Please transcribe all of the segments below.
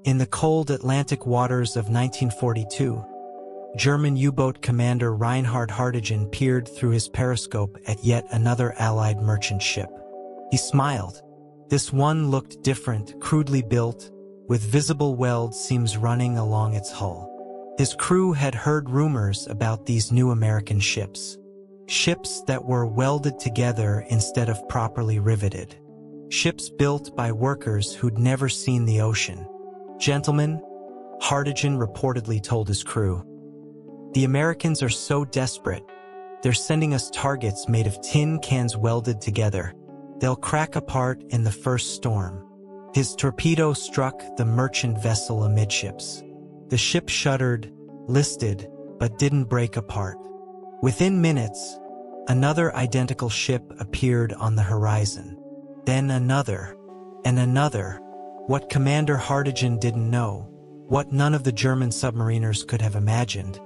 In the cold Atlantic waters of 1942, German U-boat commander Reinhard Hartigen peered through his periscope at yet another Allied merchant ship. He smiled. This one looked different, crudely built, with visible weld seams running along its hull. His crew had heard rumors about these new American ships. Ships that were welded together instead of properly riveted. Ships built by workers who'd never seen the ocean. "Gentlemen," Hartigen reportedly told his crew, "the Americans are so desperate, they're sending us targets made of tin cans welded together. They'll crack apart in the first storm." His torpedo struck the merchant vessel amidships. The ship shuddered, listed, but didn't break apart. Within minutes, another identical ship appeared on the horizon. Then another, and another. What Commander Hartigen didn't know, what none of the German submariners could have imagined,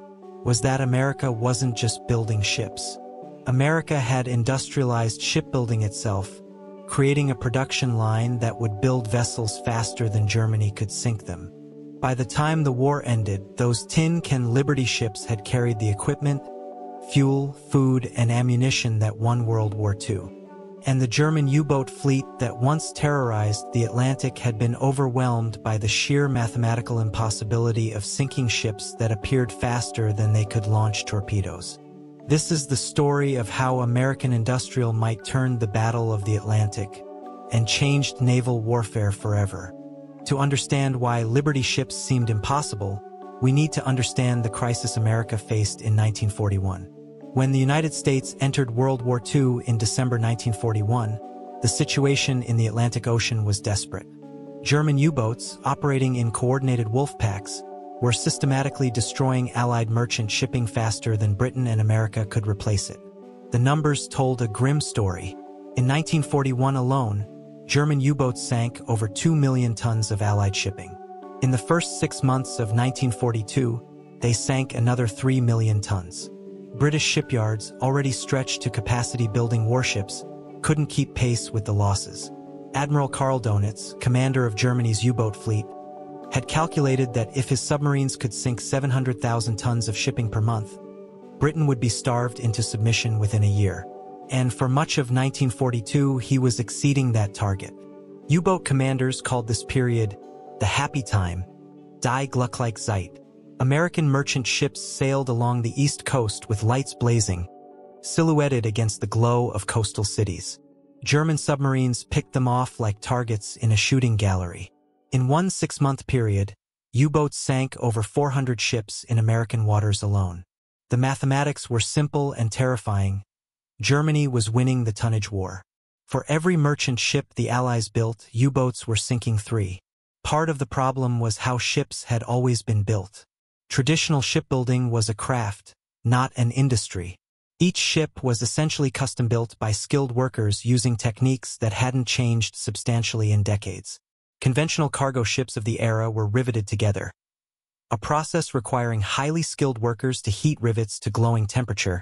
was that America wasn't just building ships. America had industrialized shipbuilding itself, creating a production line that would build vessels faster than Germany could sink them. By the time the war ended, those tin can Liberty ships had carried the equipment, fuel, food, and ammunition that won World War II. And the German U-boat fleet that once terrorized the Atlantic had been overwhelmed by the sheer mathematical impossibility of sinking ships that appeared faster than they could launch torpedoes. This is the story of how American industrial might turned the Battle of the Atlantic and changed naval warfare forever. To understand why Liberty ships seemed impossible, we need to understand the crisis America faced in 1941. When the United States entered World War II in December 1941, the situation in the Atlantic Ocean was desperate. German U-boats, operating in coordinated wolf packs, were systematically destroying Allied merchant shipping faster than Britain and America could replace it. The numbers told a grim story. In 1941 alone, German U-boats sank over 2 million tons of Allied shipping. In the first 6 months of 1942, they sank another 3 million tons. British shipyards, already stretched to capacity building warships, couldn't keep pace with the losses. Admiral Karl Donitz, commander of Germany's U-boat fleet, had calculated that if his submarines could sink 700,000 tons of shipping per month, Britain would be starved into submission within a year. And for much of 1942, he was exceeding that target. U-boat commanders called this period the happy time, Die Glückliche Zeit. American merchant ships sailed along the East Coast with lights blazing, silhouetted against the glow of coastal cities. German submarines picked them off like targets in a shooting gallery. In one 6-month period, U-boats sank over 400 ships in American waters alone. The mathematics were simple and terrifying. Germany was winning the tonnage war. For every merchant ship the Allies built, U-boats were sinking 3. Part of the problem was how ships had always been built. Traditional shipbuilding was a craft, not an industry. Each ship was essentially custom-built by skilled workers using techniques that hadn't changed substantially in decades. Conventional cargo ships of the era were riveted together, a process requiring highly skilled workers to heat rivets to glowing temperature,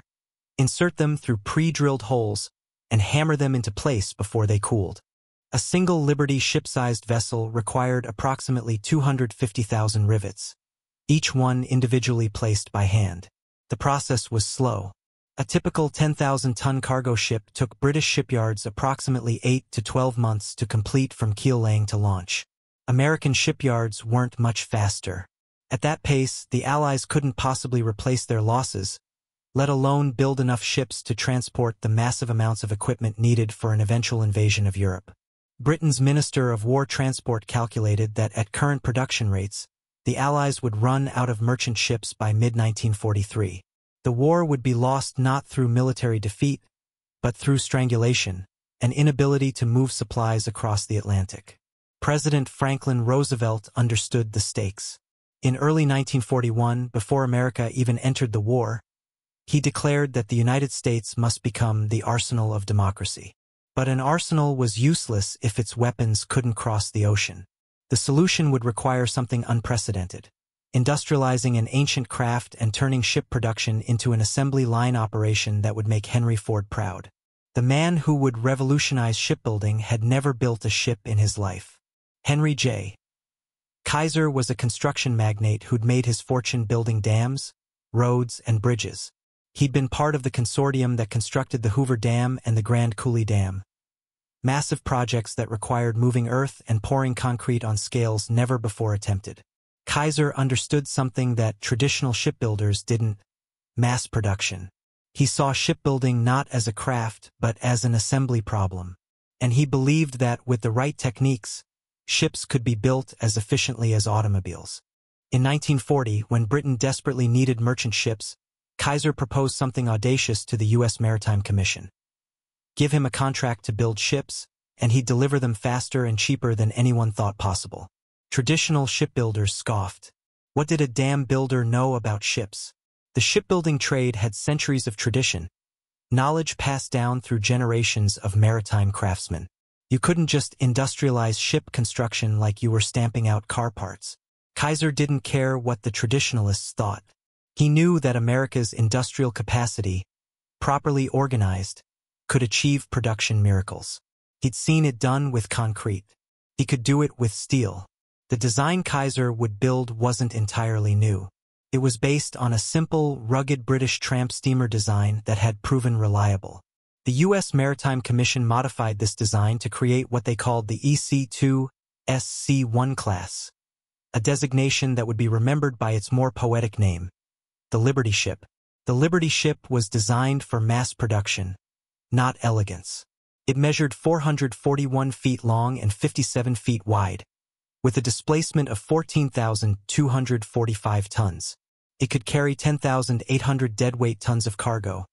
insert them through pre-drilled holes, and hammer them into place before they cooled. A single Liberty ship-sized vessel required approximately 250,000 rivets, each one individually placed by hand. The process was slow. A typical 10,000-ton cargo ship took British shipyards approximately 8 to 12 months to complete from keel laying to launch. American shipyards weren't much faster. At that pace, the Allies couldn't possibly replace their losses, let alone build enough ships to transport the massive amounts of equipment needed for an eventual invasion of Europe. Britain's Minister of War Transport calculated that at current production rates, the Allies would run out of merchant ships by mid-1943. The war would be lost not through military defeat, but through strangulation, an inability to move supplies across the Atlantic. President Franklin Roosevelt understood the stakes. In early 1941, before America even entered the war, he declared that the United States must become the arsenal of democracy. But an arsenal was useless if its weapons couldn't cross the ocean. The solution would require something unprecedented: industrializing an ancient craft and turning ship production into an assembly line operation that would make Henry Ford proud. The man who would revolutionize shipbuilding had never built a ship in his life. Henry J. Kaiser was a construction magnate who'd made his fortune building dams, roads, and bridges. He'd been part of the consortium that constructed the Hoover Dam and the Grand Coulee Dam. Massive projects that required moving earth and pouring concrete on scales never before attempted. Kaiser understood something that traditional shipbuilders didn't: mass production. He saw shipbuilding not as a craft but as an assembly problem. And he believed that with the right techniques, ships could be built as efficiently as automobiles. In 1940, when Britain desperately needed merchant ships, Kaiser proposed something audacious to the U.S. Maritime Commission. Give him a contract to build ships, and he'd deliver them faster and cheaper than anyone thought possible. Traditional shipbuilders scoffed. What did a dam builder know about ships? The shipbuilding trade had centuries of tradition, knowledge passed down through generations of maritime craftsmen. You couldn't just industrialize ship construction like you were stamping out car parts. Kaiser didn't care what the traditionalists thought. He knew that America's industrial capacity, properly organized, could achieve production miracles. He'd seen it done with concrete. He could do it with steel. The design Kaiser would build wasn't entirely new. It was based on a simple, rugged British tramp steamer design that had proven reliable. The U.S. Maritime Commission modified this design to create what they called the EC2 SC1 class, a designation that would be remembered by its more poetic name, the Liberty Ship. The Liberty Ship was designed for mass production, not elegance. It measured 441 feet long and 57 feet wide, with a displacement of 14,245 tons. It could carry 10,800 deadweight tons of cargo,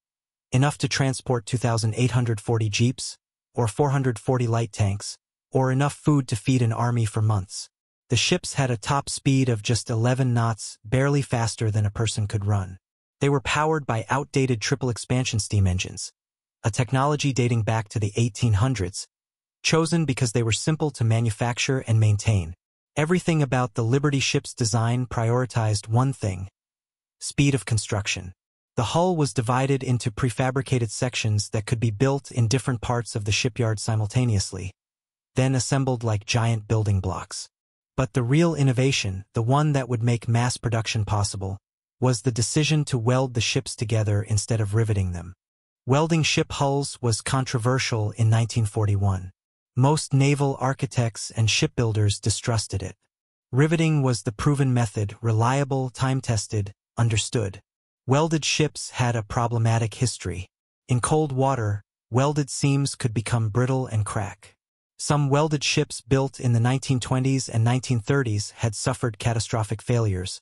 enough to transport 2,840 jeeps, or 440 light tanks, or enough food to feed an army for months. The ships had a top speed of just 11 knots, barely faster than a person could run. They were powered by outdated triple expansion steam engines, a technology dating back to the 1800s, chosen because they were simple to manufacture and maintain. Everything about the Liberty ship's design prioritized one thing: speed of construction. The hull was divided into prefabricated sections that could be built in different parts of the shipyard simultaneously, then assembled like giant building blocks. But the real innovation, the one that would make mass production possible, was the decision to weld the ships together instead of riveting them. Welding ship hulls was controversial in 1941. Most naval architects and shipbuilders distrusted it. Riveting was the proven method, reliable, time-tested, understood. Welded ships had a problematic history. In cold water, welded seams could become brittle and crack. Some welded ships built in the 1920s and 1930s had suffered catastrophic failures,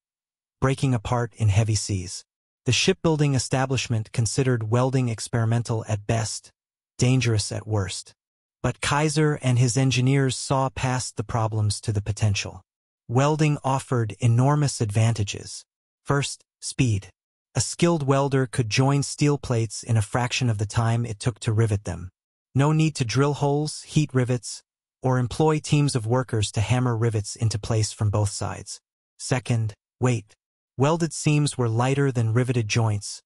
breaking apart in heavy seas. The shipbuilding establishment considered welding experimental at best, dangerous at worst. But Kaiser and his engineers saw past the problems to the potential. Welding offered enormous advantages. First, speed. A skilled welder could join steel plates in a fraction of the time it took to rivet them. No need to drill holes, heat rivets, or employ teams of workers to hammer rivets into place from both sides. Second, weight. Welded seams were lighter than riveted joints,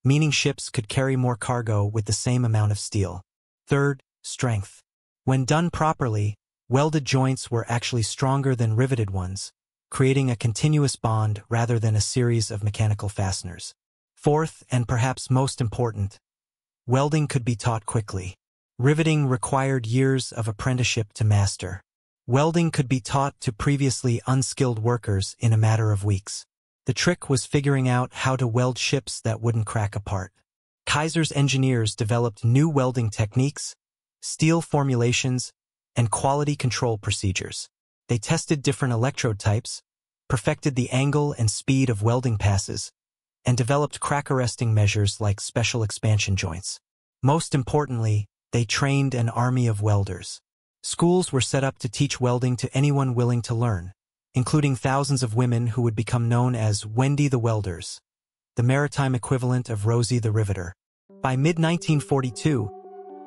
meaning ships could carry more cargo with the same amount of steel. Third, strength. When done properly, welded joints were actually stronger than riveted ones, creating a continuous bond rather than a series of mechanical fasteners. Fourth, and perhaps most important, welding could be taught quickly. Riveting required years of apprenticeship to master. Welding could be taught to previously unskilled workers in a matter of weeks. The trick was figuring out how to weld ships that wouldn't crack apart. Kaiser's engineers developed new welding techniques, steel formulations, and quality control procedures. They tested different electrode types, perfected the angle and speed of welding passes, and developed crack-arresting measures like special expansion joints. Most importantly, they trained an army of welders. Schools were set up to teach welding to anyone willing to learn, including thousands of women who would become known as Wendy the Welders, the maritime equivalent of Rosie the Riveter. By mid-1942,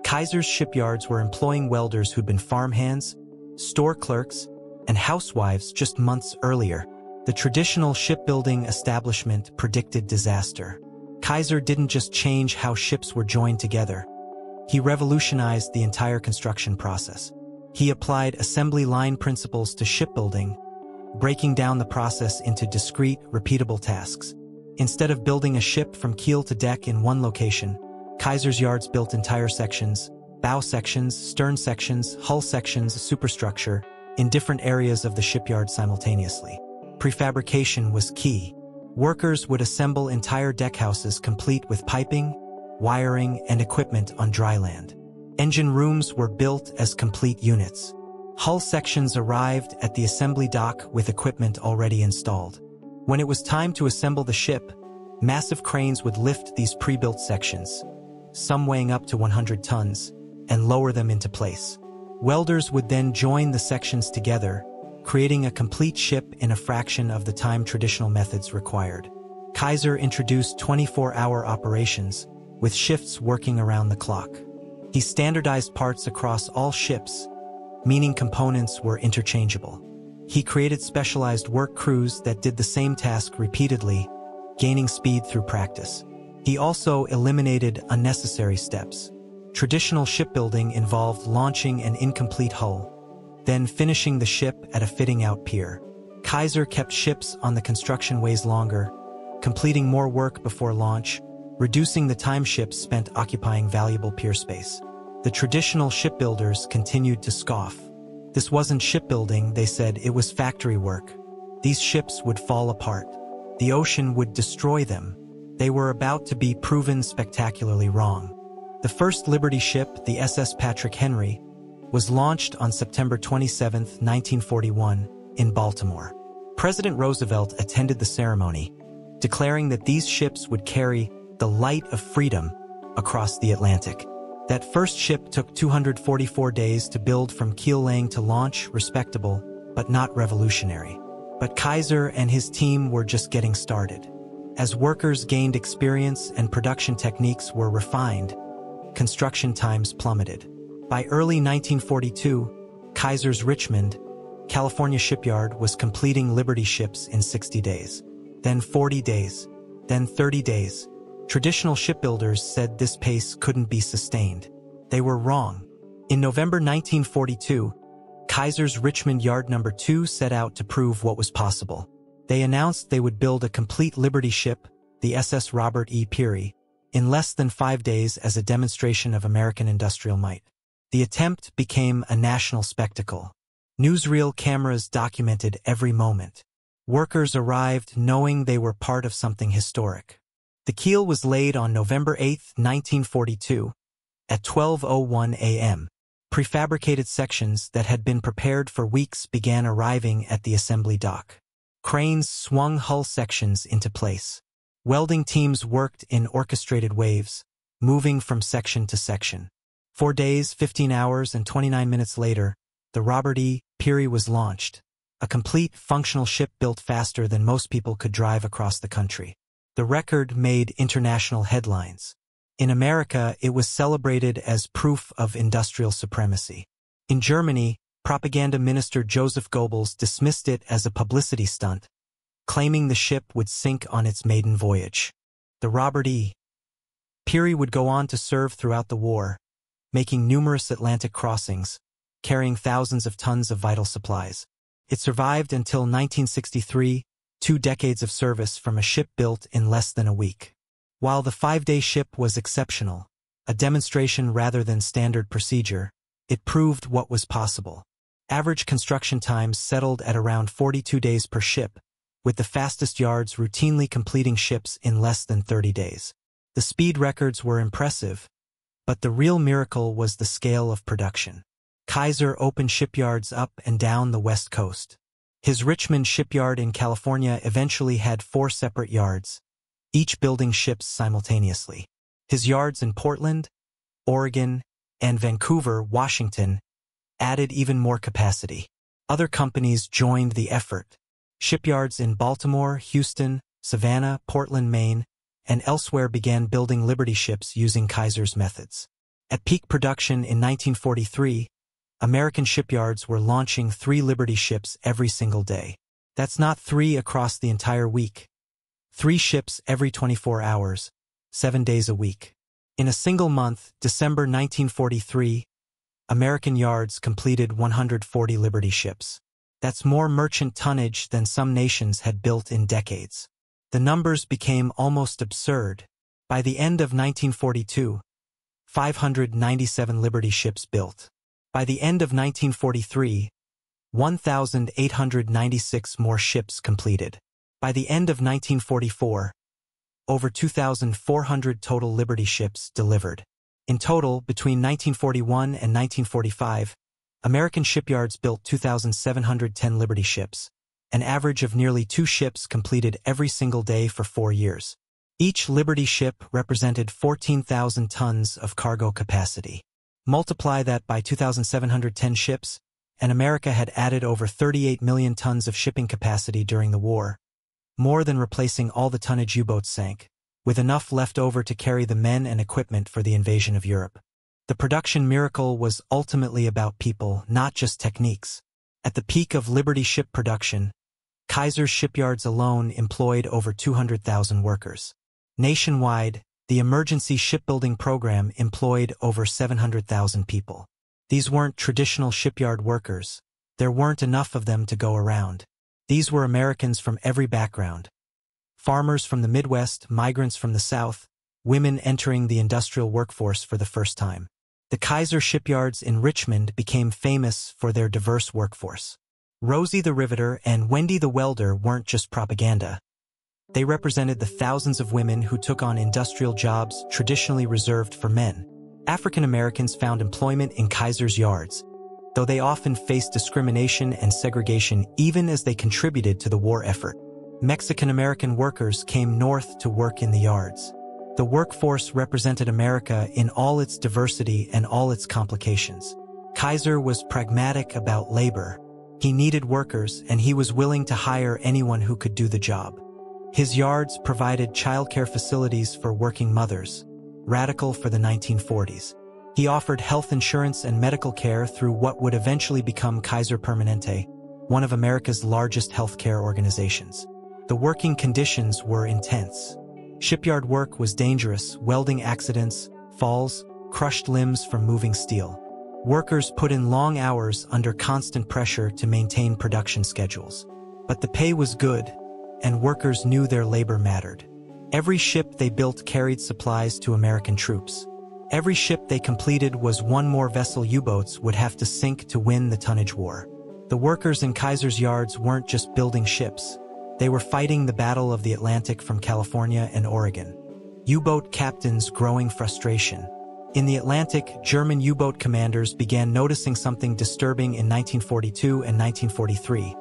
Kaiser's shipyards were employing welders who'd been farmhands, store clerks, and housewives just months earlier. The traditional shipbuilding establishment predicted disaster. Kaiser didn't just change how ships were joined together. He revolutionized the entire construction process. He applied assembly line principles to shipbuilding, breaking down the process into discrete, repeatable tasks. Instead of building a ship from keel to deck in one location, Kaiser's yards built entire sections, bow sections, stern sections, hull sections, superstructure, in different areas of the shipyard simultaneously. Prefabrication was key. Workers would assemble entire deckhouses complete with piping, wiring, and equipment on dry land. Engine rooms were built as complete units. Hull sections arrived at the assembly dock with equipment already installed. When it was time to assemble the ship, massive cranes would lift these pre-built sections, some weighing up to 100 tons, and lower them into place. Welders would then join the sections together, creating a complete ship in a fraction of the time traditional methods required. Kaiser introduced 24-hour operations, with shifts working around the clock. He standardized parts across all ships, meaning components were interchangeable. He created specialized work crews that did the same task repeatedly, gaining speed through practice. He also eliminated unnecessary steps. Traditional shipbuilding involved launching an incomplete hull, then finishing the ship at a fitting-out pier. Kaiser kept ships on the construction ways longer, completing more work before launch, reducing the time ships spent occupying valuable pier space. The traditional shipbuilders continued to scoff. This wasn't shipbuilding, they said, it was factory work. These ships would fall apart. The ocean would destroy them. They were about to be proven spectacularly wrong. The first Liberty ship, the SS Patrick Henry, was launched on September 27, 1941, in Baltimore. President Roosevelt attended the ceremony, declaring that these ships would carry the light of freedom across the Atlantic. That first ship took 244 days to build from keel laying to launch, respectable, but not revolutionary. But Kaiser and his team were just getting started. As workers gained experience and production techniques were refined, construction times plummeted. By early 1942, Kaiser's Richmond, California shipyard was completing Liberty ships in 60 days. Then 40 days. Then 30 days. Traditional shipbuilders said this pace couldn't be sustained. They were wrong. In November 1942, Kaiser's Richmond Yard No. 2 set out to prove what was possible. They announced they would build a complete Liberty ship, the SS Robert E. Peary, in less than 5 days as a demonstration of American industrial might. The attempt became a national spectacle. Newsreel cameras documented every moment. Workers arrived knowing they were part of something historic. The keel was laid on November 8, 1942, at 12:01 a.m. Prefabricated sections that had been prepared for weeks began arriving at the assembly dock. Cranes swung hull sections into place. Welding teams worked in orchestrated waves, moving from section to section. 4 days, 15 hours, and 29 minutes later, the Robert E. Peary was launched, a complete, functional ship built faster than most people could drive across the country. The record made international headlines. In America, it was celebrated as proof of industrial supremacy. In Germany, propaganda minister Joseph Goebbels dismissed it as a publicity stunt, claiming the ship would sink on its maiden voyage. The Robert E. Peary would go on to serve throughout the war, making numerous Atlantic crossings, carrying thousands of tons of vital supplies. It survived until 1963, 2 decades of service from a ship built in less than a week. While the 5-day ship was exceptional, a demonstration rather than standard procedure, it proved what was possible. Average construction times settled at around 42 days per ship, with the fastest yards routinely completing ships in less than 30 days. The speed records were impressive, but the real miracle was the scale of production. Kaiser opened shipyards up and down the West Coast. His Richmond shipyard in California eventually had 4 separate yards, each building ships simultaneously. His yards in Portland, Oregon, and Vancouver, Washington, added even more capacity. Other companies joined the effort. Shipyards in Baltimore, Houston, Savannah, Portland, Maine, and elsewhere began building Liberty ships using Kaiser's methods. At peak production in 1943, American shipyards were launching 3 Liberty ships every single day. That's not 3 across the entire week. 3 ships every 24 hours, 7 days a week. In a single month, December 1943, American yards completed 140 Liberty ships. That's more merchant tonnage than some nations had built in decades. The numbers became almost absurd. By the end of 1942, 597 Liberty ships built. By the end of 1943, 1,896 more ships completed. By the end of 1944, over 2,400 total Liberty ships delivered. In total, between 1941 and 1945, American shipyards built 2,710 Liberty ships, an average of nearly 2 ships completed every single day for 4 years. Each Liberty ship represented 14,000 tons of cargo capacity. Multiply that by 2,710 ships, and America had added over 38 million tons of shipping capacity during the war, more than replacing all the tonnage U-boats sank, with enough left over to carry the men and equipment for the invasion of Europe. The production miracle was ultimately about people, not just techniques. At the peak of Liberty ship production, Kaiser's shipyards alone employed over 200,000 workers. Nationwide, the emergency shipbuilding program employed over 700,000 people. These weren't traditional shipyard workers. There weren't enough of them to go around. These were Americans from every background. Farmers from the Midwest, migrants from the South, women entering the industrial workforce for the first time. The Kaiser shipyards in Richmond became famous for their diverse workforce. Rosie the Riveter and Wendy the Welder weren't just propaganda. They represented the thousands of women who took on industrial jobs traditionally reserved for men. African Americans found employment in Kaiser's yards, though they often faced discrimination and segregation even as they contributed to the war effort. Mexican American workers came north to work in the yards. The workforce represented America in all its diversity and all its complications. Kaiser was pragmatic about labor. He needed workers, and he was willing to hire anyone who could do the job. His yards provided childcare facilities for working mothers, radical for the 1940s. He offered health insurance and medical care through what would eventually become Kaiser Permanente, one of America's largest healthcare organizations. The working conditions were intense. Shipyard work was dangerous, welding accidents, falls, crushed limbs from moving steel. Workers put in long hours under constant pressure to maintain production schedules. But the pay was good, and workers knew their labor mattered. Every ship they built carried supplies to American troops. Every ship they completed was one more vessel U-boats would have to sink to win the tonnage war. The workers in Kaiser's yards weren't just building ships. They were fighting the Battle of the Atlantic from California and Oregon. U-boat captains' growing frustration. In the Atlantic, German U-boat commanders began noticing something disturbing in 1942 and 1943.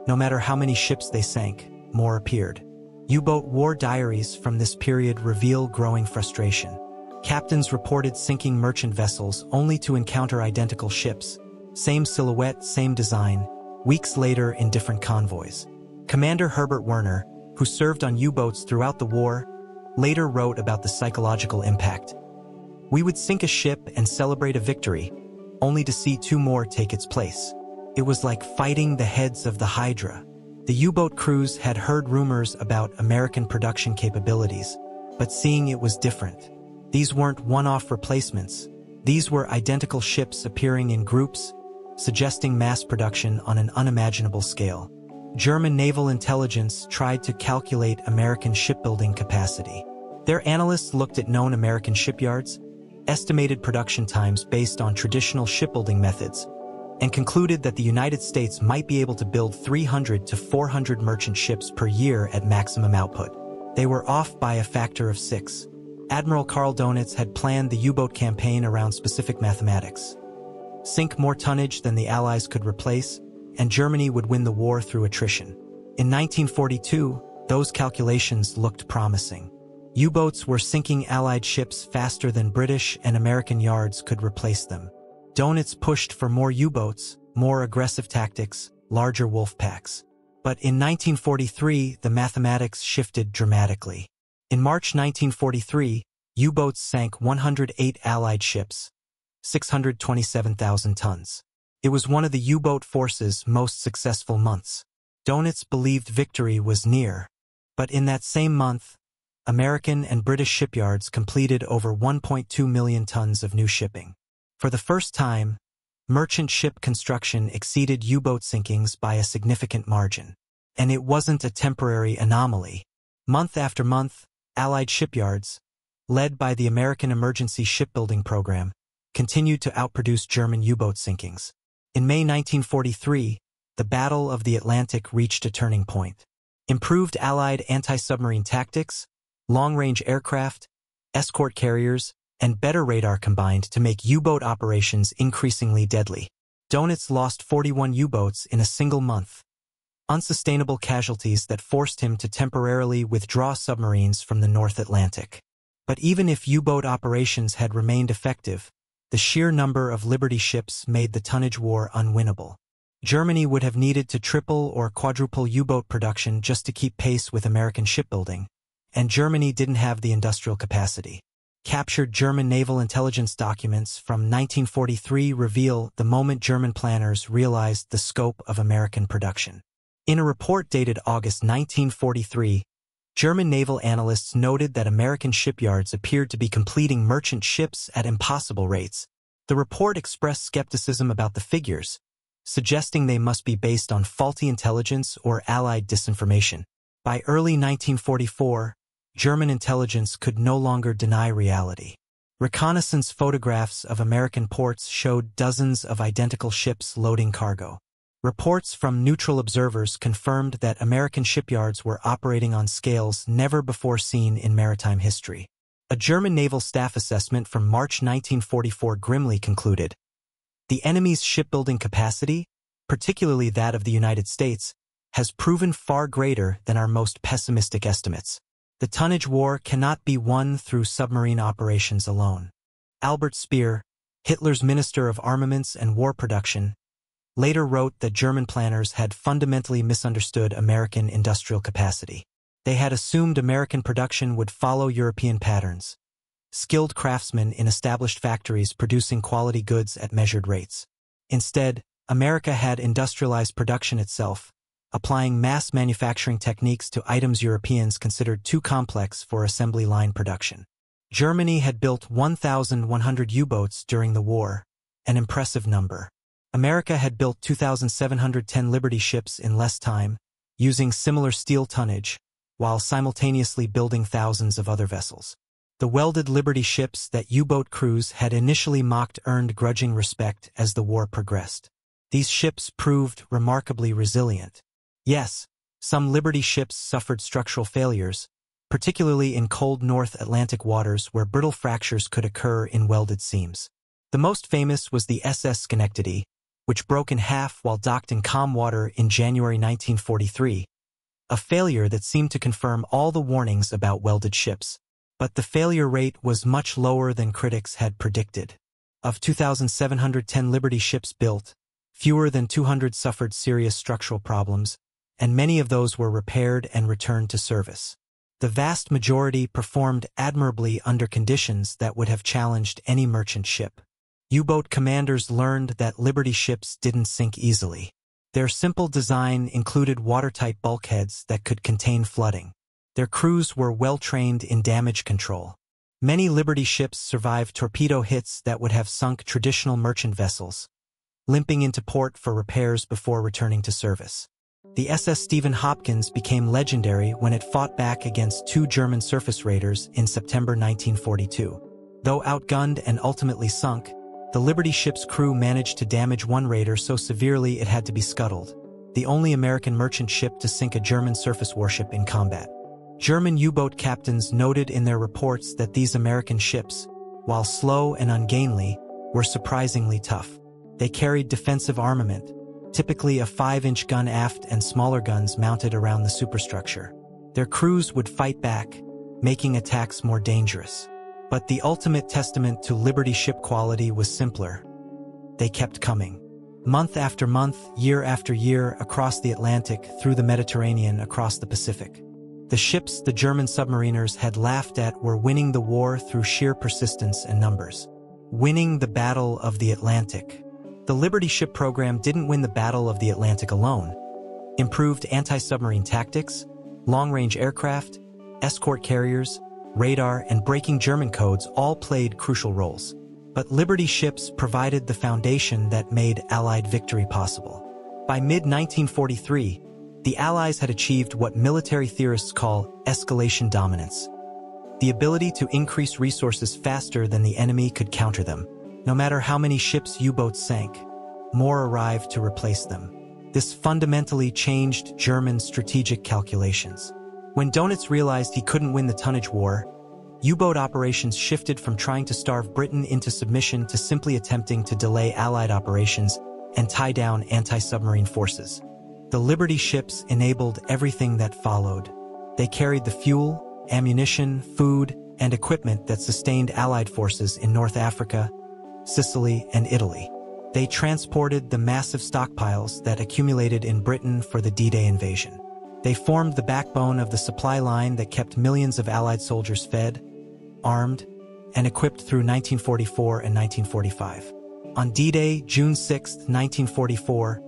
No matter how many ships they sank, more appeared. U-boat war diaries from this period reveal growing frustration. Captains reported sinking merchant vessels only to encounter identical ships, same silhouette, same design, weeks later in different convoys. Commander Herbert Werner, who served on U-boats throughout the war, later wrote about the psychological impact. "We would sink a ship and celebrate a victory, only to see 2 more take its place. It was like fighting the heads of the Hydra." The U-boat crews had heard rumors about American production capabilities, but seeing it was different. These weren't one-off replacements. These were identical ships appearing in groups, suggesting mass production on an unimaginable scale. German naval intelligence tried to calculate American shipbuilding capacity. Their analysts looked at known American shipyards, estimated production times based on traditional shipbuilding methods, and concluded that the United States might be able to build 300 to 400 merchant ships per year at maximum output. They were off by a factor of 6. Admiral Karl Donitz had planned the U-boat campaign around specific mathematics. Sink more tonnage than the Allies could replace, and Germany would win the war through attrition. In 1942, those calculations looked promising. U-boats were sinking Allied ships faster than British and American yards could replace them. Donitz pushed for more U-boats, more aggressive tactics, larger wolf packs. But in 1943, the mathematics shifted dramatically. In March 1943, U-boats sank 108 Allied ships, 627,000 tons. It was one of the U-boat force's most successful months. Donitz believed victory was near. But in that same month, American and British shipyards completed over 1.2 million tons of new shipping. For the first time, merchant ship construction exceeded U-boat sinkings by a significant margin. And it wasn't a temporary anomaly. Month after month, Allied shipyards, led by the American Emergency Shipbuilding Program, continued to outproduce German U-boat sinkings. In May 1943, the Battle of the Atlantic reached a turning point. Improved Allied anti-submarine tactics, long-range aircraft, escort carriers, and better radar combined to make U-boat operations increasingly deadly. Dönitz lost 41 U-boats in a single month. Unsustainable casualties that forced him to temporarily withdraw submarines from the North Atlantic. But even if U-boat operations had remained effective, the sheer number of Liberty ships made the tonnage war unwinnable. Germany would have needed to triple or quadruple U-boat production just to keep pace with American shipbuilding, and Germany didn't have the industrial capacity. Captured German naval intelligence documents from 1943 reveal the moment German planners realized the scope of American production. In a report dated August 1943, German naval analysts noted that American shipyards appeared to be completing merchant ships at impossible rates. The report expressed skepticism about the figures, suggesting they must be based on faulty intelligence or Allied disinformation. By early 1944, German intelligence could no longer deny reality. Reconnaissance photographs of American ports showed dozens of identical ships loading cargo. Reports from neutral observers confirmed that American shipyards were operating on scales never before seen in maritime history. A German naval staff assessment from March 1944 grimly concluded, "The enemy's shipbuilding capacity, particularly that of the United States, has proven far greater than our most pessimistic estimates. The tonnage war cannot be won through submarine operations alone." Albert Speer, Hitler's Minister of Armaments and War Production, later wrote that German planners had fundamentally misunderstood American industrial capacity. They had assumed American production would follow European patterns, skilled craftsmen in established factories producing quality goods at measured rates. Instead, America had industrialized production itself, applying mass manufacturing techniques to items Europeans considered too complex for assembly line production. Germany had built 1,100 U-boats during the war, an impressive number. America had built 2,710 Liberty ships in less time, using similar steel tonnage, while simultaneously building thousands of other vessels. The welded Liberty ships that U-boat crews had initially mocked earned grudging respect as the war progressed. These ships proved remarkably resilient. Yes, some Liberty ships suffered structural failures, particularly in cold North Atlantic waters where brittle fractures could occur in welded seams. The most famous was the SS Schenectady, which broke in half while docked in calm water in January 1943, a failure that seemed to confirm all the warnings about welded ships. But the failure rate was much lower than critics had predicted. Of 2,710 Liberty ships built, fewer than 200 suffered serious structural problems, and many of those were repaired and returned to service. The vast majority performed admirably under conditions that would have challenged any merchant ship. U-boat commanders learned that Liberty ships didn't sink easily. Their simple design included watertight bulkheads that could contain flooding. Their crews were well-trained in damage control. Many Liberty ships survived torpedo hits that would have sunk traditional merchant vessels, limping into port for repairs before returning to service. The SS Stephen Hopkins became legendary when it fought back against two German surface raiders in September 1942. Though outgunned and ultimately sunk, the Liberty ship's crew managed to damage one raider so severely it had to be scuttled, the only American merchant ship to sink a German surface warship in combat. German U-boat captains noted in their reports that these American ships, while slow and ungainly, were surprisingly tough. They carried defensive armament, typically a 5-inch gun aft and smaller guns mounted around the superstructure. Their crews would fight back, making attacks more dangerous. But the ultimate testament to Liberty ship quality was simpler. They kept coming. Month after month, year after year, across the Atlantic, through the Mediterranean, across the Pacific. The ships the German submariners had laughed at were winning the war through sheer persistence and numbers. Winning the Battle of the Atlantic. The Liberty ship program didn't win the Battle of the Atlantic alone. Improved anti-submarine tactics, long-range aircraft, escort carriers, radar, and breaking German codes all played crucial roles. But Liberty ships provided the foundation that made Allied victory possible. By mid-1943, the Allies had achieved what military theorists call escalation dominance, the ability to increase resources faster than the enemy could counter them. No matter how many ships U-boats sank, more arrived to replace them. This fundamentally changed German strategic calculations. When Dönitz realized he couldn't win the tonnage war, U-boat operations shifted from trying to starve Britain into submission to simply attempting to delay Allied operations and tie down anti-submarine forces. The Liberty ships enabled everything that followed. They carried the fuel, ammunition, food, and equipment that sustained Allied forces in North Africa, Sicily, and Italy. They transported the massive stockpiles that accumulated in Britain for the D-Day invasion. They formed the backbone of the supply line that kept millions of Allied soldiers fed, armed, and equipped through 1944 and 1945. On D-Day, June 6, 1944,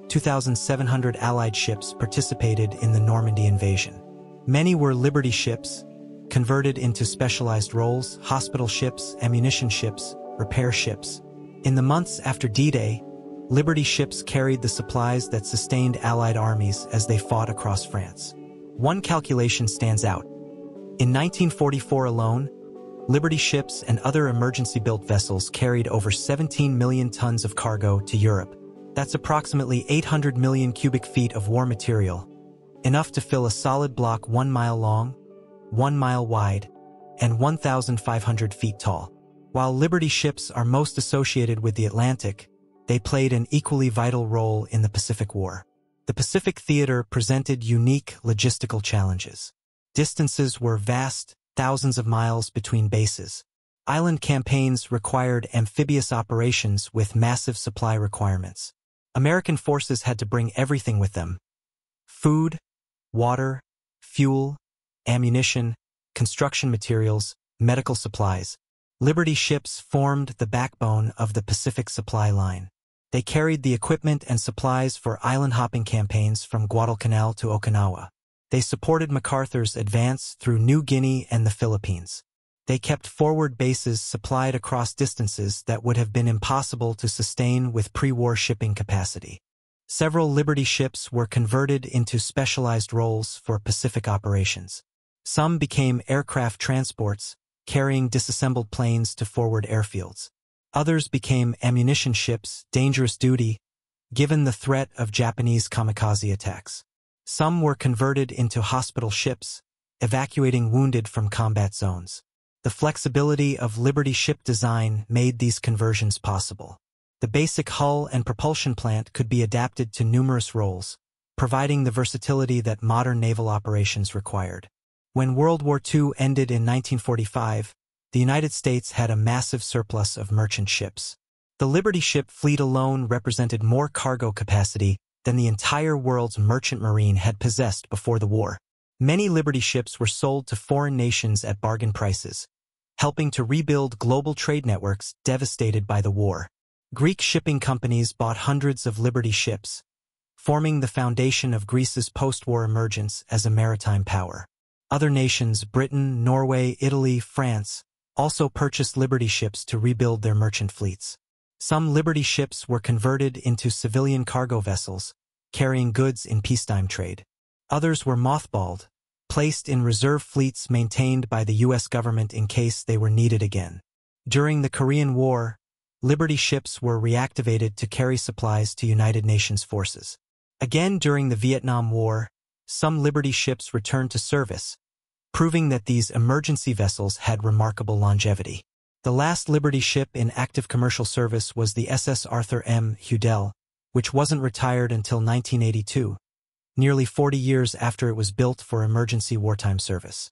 2,700 Allied ships participated in the Normandy invasion. Many were Liberty ships, converted into specialized roles: hospital ships, ammunition ships, repair ships. In the months after D-Day, Liberty ships carried the supplies that sustained Allied armies as they fought across France. One calculation stands out. In 1944 alone, Liberty ships and other emergency-built vessels carried over 17 million tons of cargo to Europe. That's approximately 800 million cubic feet of war material, enough to fill a solid block 1 mile long, 1 mile wide, and 1,500 feet tall. While Liberty ships are most associated with the Atlantic, they played an equally vital role in the Pacific War. The Pacific theater presented unique logistical challenges. Distances were vast, thousands of miles between bases. Island campaigns required amphibious operations with massive supply requirements. American forces had to bring everything with them: food, water, fuel, ammunition, construction materials, medical supplies. Liberty ships formed the backbone of the Pacific supply line. They carried the equipment and supplies for island-hopping campaigns from Guadalcanal to Okinawa. They supported MacArthur's advance through New Guinea and the Philippines. They kept forward bases supplied across distances that would have been impossible to sustain with pre-war shipping capacity. Several Liberty ships were converted into specialized roles for Pacific operations. Some became aircraft transports, carrying disassembled planes to forward airfields. Others became ammunition ships, dangerous duty, given the threat of Japanese kamikaze attacks. Some were converted into hospital ships, evacuating wounded from combat zones. The flexibility of Liberty ship design made these conversions possible. The basic hull and propulsion plant could be adapted to numerous roles, providing the versatility that modern naval operations required. When World War II ended in 1945, the United States had a massive surplus of merchant ships. The Liberty ship fleet alone represented more cargo capacity than the entire world's merchant marine had possessed before the war. Many Liberty ships were sold to foreign nations at bargain prices, helping to rebuild global trade networks devastated by the war. Greek shipping companies bought hundreds of Liberty ships, forming the foundation of Greece's post-war emergence as a maritime power. Other nations, Britain, Norway, Italy, France, also purchased Liberty ships to rebuild their merchant fleets. Some Liberty ships were converted into civilian cargo vessels, carrying goods in peacetime trade. Others were mothballed, placed in reserve fleets maintained by the U.S. government in case they were needed again. During the Korean War, Liberty ships were reactivated to carry supplies to United Nations forces. Again during the Vietnam War, some Liberty ships returned to service, proving that these emergency vessels had remarkable longevity. The last Liberty ship in active commercial service was the SS Arthur M. Hudell, which wasn't retired until 1982, nearly 40 years after it was built for emergency wartime service.